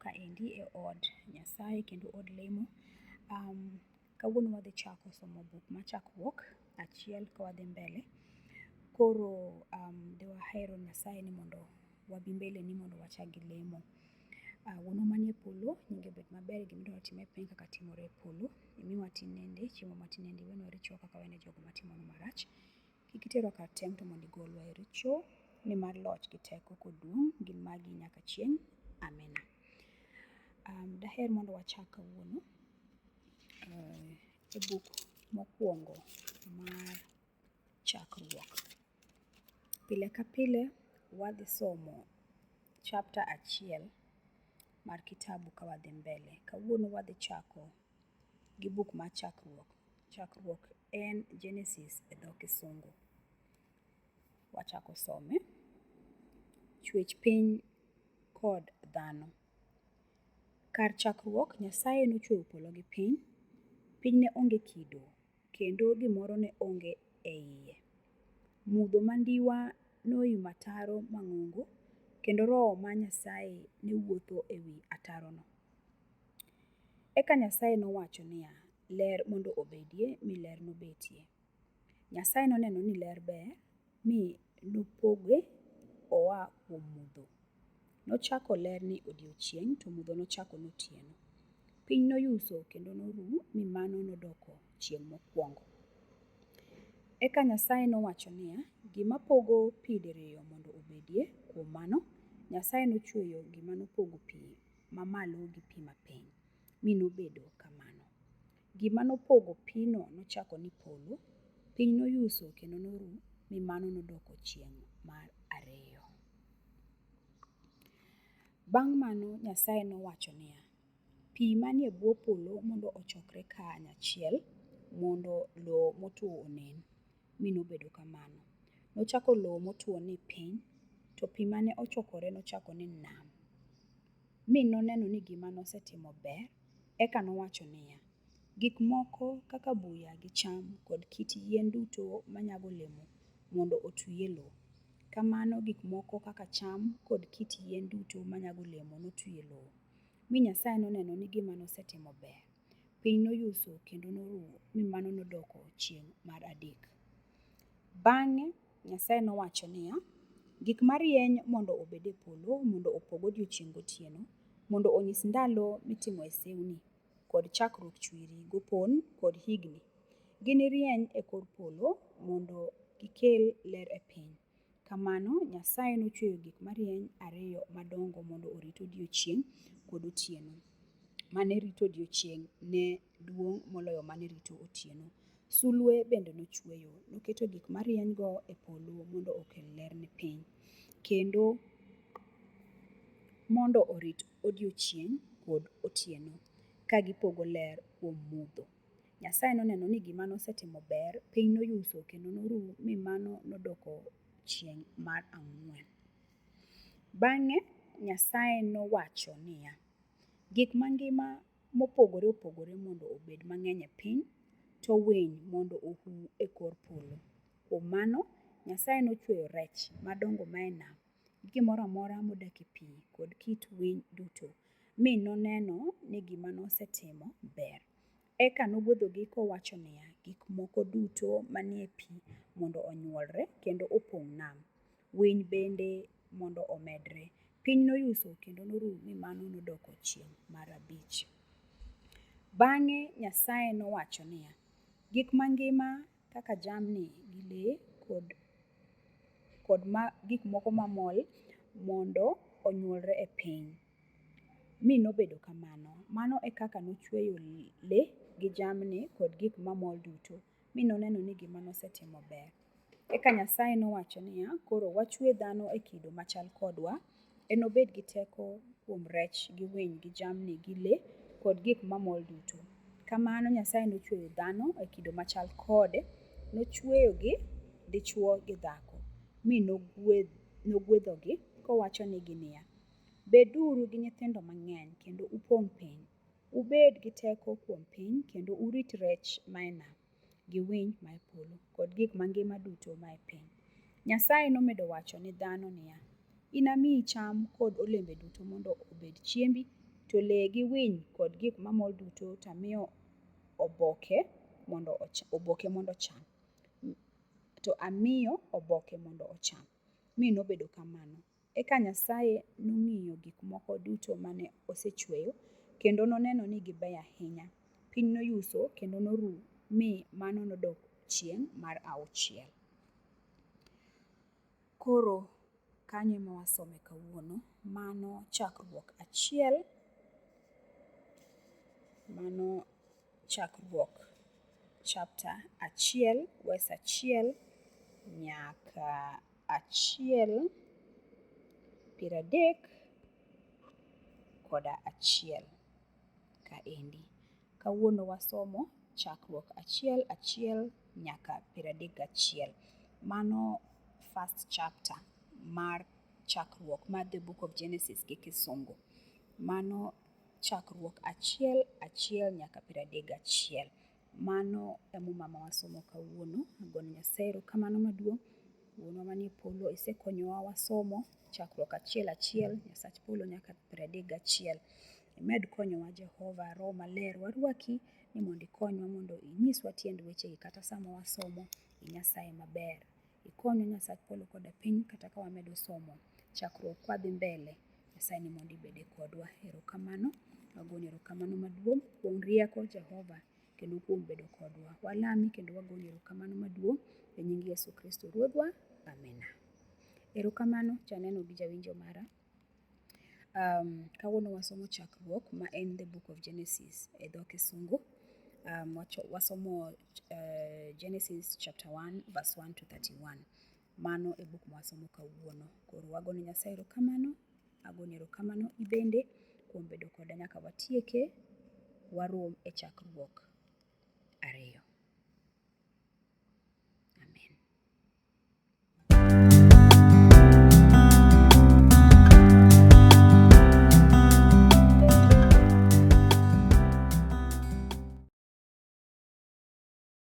kaendi e od Nyasaye kendo od lemo. Kawuono wadhi chako somo buk mar Chakruok 1 ka wadhi mbele. Koro de wahero Nyasaye ni mondo wabi mbele ni mondo wachak gi lemo. Wuonwa manie polo, nyinge bed maber, gimidwa timo e piny kaka timore e polo. Imiwa tinende, chiemo matinende, iwenwa richo kaka wane jogo matimonwa marach. Kik iterwa kar tem to mondo igolwa e richo, nimar loch gi teko kod duong' gin magi nyaka chieng'. Amina. Daher mondo wachak kawuono e buk mokwongo mar Chakruok. Pile ka pile wadhi somo chapter 1 mar kitabu ka wadhi mbele. Kawuono wadhi chako gi buk mar Chakruok. Chakruok en Genesis e dho Kisungu. Wachako some. Chwech piny kod dhano. Kar chakruok, Nyasaye nochweyo polo gi piny. Piny ne onge kido, kendo gimoro ne onge e iye. Mudho mandiwa noimo ataro mang'ongo, kendo Roho mar Nyasaye ne wuotho e wi atarono. Eka Nyasaye nowacho niya, ler mondo obedie, mi ler nobetie. Nyasaye noneno ni ler ber, mi nopoge oa kuom mudho. Nochako ler ni odiechieng', to mudho nochako notieno. Piny noyuso kendo noru, mi mano nodoko chieng' mokwongo. Eka Nyasaye nowacho niya, gima pogo pi diriyo mondo obedie. Kuom mano, Nyasaye nochweyo gima nopogo pi mamalo gi pi mapiny, mi nobedo kamano. Gima nopogo pino nochako ni polo. Piny noyuso kendo noru, mi mano nodoko chieng' mar ariyo. Bang' mano Nyasaye nowacho niya, pi manie bwo polo mondo ochokre kanyachiel mondo lowo motwo onen, mi nobedo kamano. Nochako lowo motwo ni piny, to pi mane ochokore nochako ni nam. Mi noneno ni gima nosetimo ber, eka nowacho niya, gik moko kaka buya gi cham kod kit yien duto manyago olemo mondo otwi e lowo. Kamano gik moko kaka cham kod kit yien duto manyago olemo notwi e lowo. Mi Nyasaye noneno ni gima nosetimo ber. Piny noyuso kendo noru, mi mano nodoko chieng' mar adek. Bang'e Nyasaye nowacho niya, gik marieny mondo obed e polo mondo opog odiechieng' gotieno, mondo onyis ndalo mitimoe sewni kod chakruok chwiri gopon kod higni. Ginirieny e kor polo mondo gikel ler e piny. Kamano Nyasaye nochweyo gik marieny ariyo madongo mondo orit odiechieng' kod otieno. Mane rito odiechieng' ne duong' moloyo mane rito otieno. Sulwe bende nochweyo. Noketo gik marienygo e polo mondo okel ler ne piny, kendo mondo orit odiechieng' kod otieno, ka gipogo ler kuom mudho. Nyasaye noneno ni gima nosetimo ber, piny noyuso kendo noru, mi mano nodoko chieng' mar ang'wen. Bang'e Nyasaye nowacho niya, gik mangima mopogore opogore mondo obed mang'eny e piny, to winy mondo ohu e kor polo. Kuom mano Nyasaye nochweyo rech madongo mae nam, gi gimoro amora modak e pi kod kit winy duto, mi noneno ni gima nosetimo ber. Eka nogwedhogi kowacho niya, gik moko duto manie pi mondo onyuolre kendo opong' nam. Winy bende mondo omedre. Piny noyuso kendo noru, mi mano nodoko chieng' mar abich. Bang'e Nyasaye nowacho niya, gik mangima kaka jamni gi le kod gik moko mamol mondo onyuolre e piny. Mi nobedo kamano. Mano e kaka nochweyo le gi jamni kod gik mamol duto. Mi noneno ni gima nosetimo ber. Eka Nyasaye nowacho niya, koro wachwe dhano e kido machal kodwa, enobed gi teko kuom rech gi winy gi jamni gi le kod gik mamol duto. Kamano Nyasaye nochweyo dhano e kido machal kode, nochweyogi dichwo gi dhako, mi nogwedhogi kowacho negi niya, beduru gi nyithindo mang'eny kendo upong' piny. Ubed gi teko kuom piny kendo urit rech mae nam, gi winy mae polo, kod gik mangima duto mae piny. Nyasaye nomedo wacho ni dhano niya, inamiyi cham kod olembe duto mondo obed chiembi To lee gi winy kod gik mamol duto tamiyo oboke mondo ocham. To amiyo oboke mondo ocham. Mi nobedo kamano. Eka Nyasaye nong'iyo gik moko duto mane osechweyo kendo noneno ni gibeyo ahinya. Piny noyuso kendo noru mi mano nodok chieng' mar 6. Koro kanyo ema wasome kawuono. Mano chakruok 1. Mano chakruok chapter 1 verse 1 nyaka 1:31 kaendi. Kawuono wasomo chakruok 1:1 nyaka 31. Mano first chapter mar chakruok mar the book of Genesis gi kisungu. Mano chakruok 1:1 nyaka 31. Mano emuma ma wasomo kawuono. Agone Nyasaye erokamano maduong'. Wuonwa manie polo, isekonyowa wasomo chakruok 1:1 Nyasach polo nyaka 31. Imed konyowa Jehova. Roho maler warwaki ni mondo ikonywa mondo inyiswa tiend wechegi kata sama wasomo. Nyasaye maber. Ikonywa Nyasach polo koda piny kata ka wamedo somo chakruok kwadhi mbele. Nyasaye ni mondo ibede kodwa. Erokamano. Wagoni erokamano maduong' kuom rieko Jehova kendo kuom bedo kodwa. Walami kendo wagoni erokamano maduong' e nying Yesu Kristo Ruodhwa. Amina. Erokamano janeno gi jawinjo mara. Kawuono wasomo chakruok ma en the book of Genesis e dho kisungu. Wasomo Genesis chapter 1 verse 1 to 31. Mano e book ma wasomo kawuono. Koro wagone Nyasaye erokamano. Agoni erokamano ibende kuom bedo koda nyaka watieke. Warom e chakruok